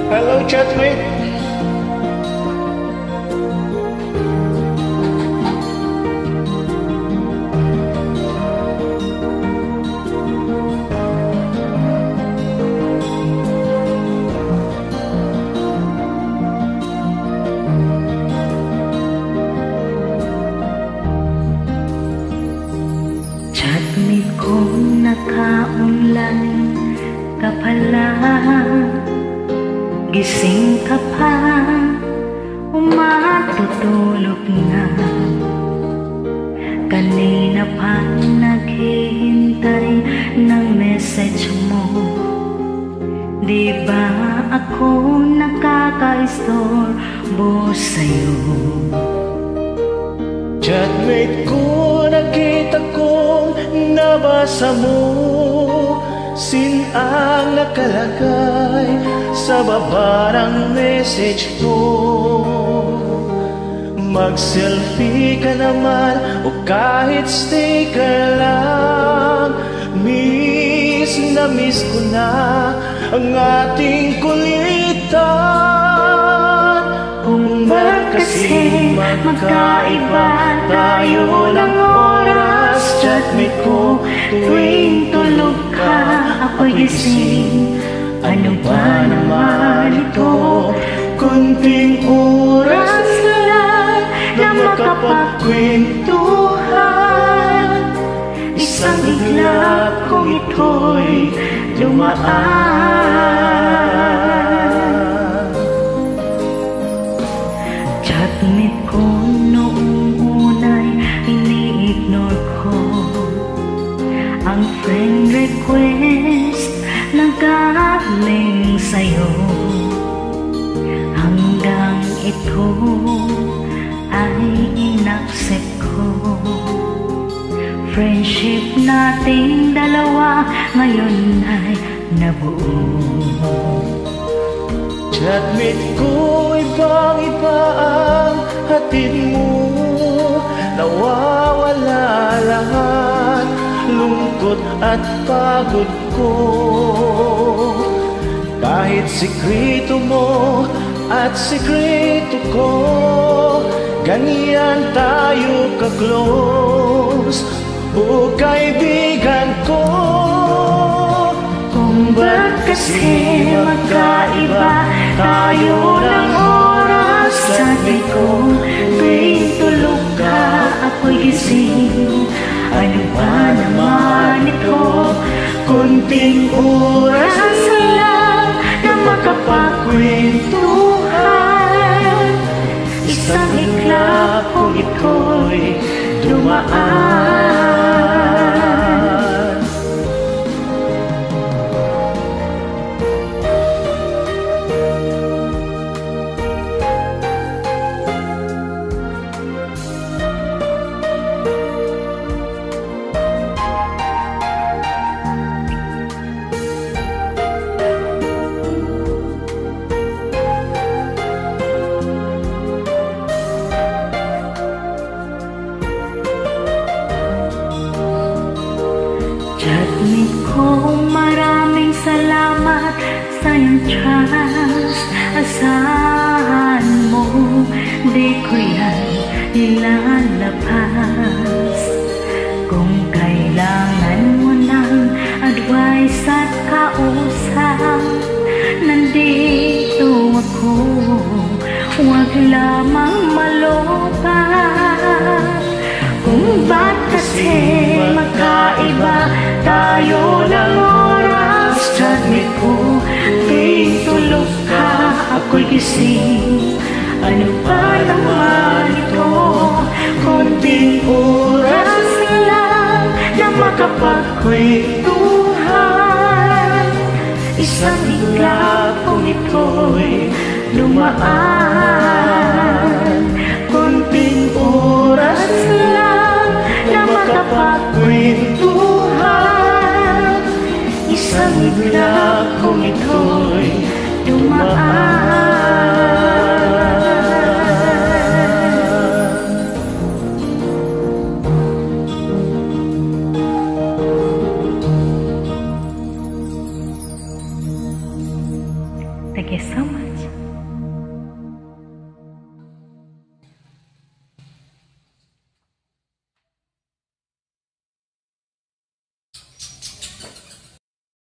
Hello, chatmate. Chatmate kong naka-online ka pala, gising ka pa, umatutulog na. Kanina pa naghihintay ng message mo. Di ba ako nakaka-istorbo sa'yo? Chatmate ko, nakita kong nabasa mo sin ang nakalagay sa baba ng message ko. Mag-selfie ka naman o kahit sticker lang. Miss na miss ko na ang ating kulitan. Kung ba't kasi magkaiba tayo ng oras, chatmate ko, tuwing tulog ka ako'y gising. Ano ba naman ito? Kunting oras na lang na makapagkwentuhan. Isang iglap kung ito'y dumaan. Chatmate ko noong una'y ini-ignore ko ang friend request na galing sa'yo. Hanggang ito ay inaccept ko. Friendship nating dalawa ngayon ay nabuo. Chatmate ko, ibang-iba ang hatid mo. Nawawala lahat lungkot at pagod ko. Kahit sikreto mo at sikreto ko, ganyan tayo ka-close, o kaibigan ko. Kung ba't kasi magkaiba tayo ng oras, sabi ko, tuwing tulog ka ako'y gising. Ano ba naman ito? Kunting oras lang na makapagkwentuhan. Isang iglap kung ito'y dumaan. Chatmate ko, maraming salamat sa iyong trust. Asahan mo, di ko yan ilalabas. Kung kailangan mo ng advice at kausap, nandito ako, huwag lamang malobat. Kung ba't kasi magkaiba tayo ng oras, chatmate ko, tuwing tulog ka ako'y gising. Ano ba naman ito? Konting oras lang na makapagkwentuhan. Isang iglap kung ito'y dumaan. Konting oras lang na makapagkwentuhan. Isang iglap kung ito'y dumaan. you so much.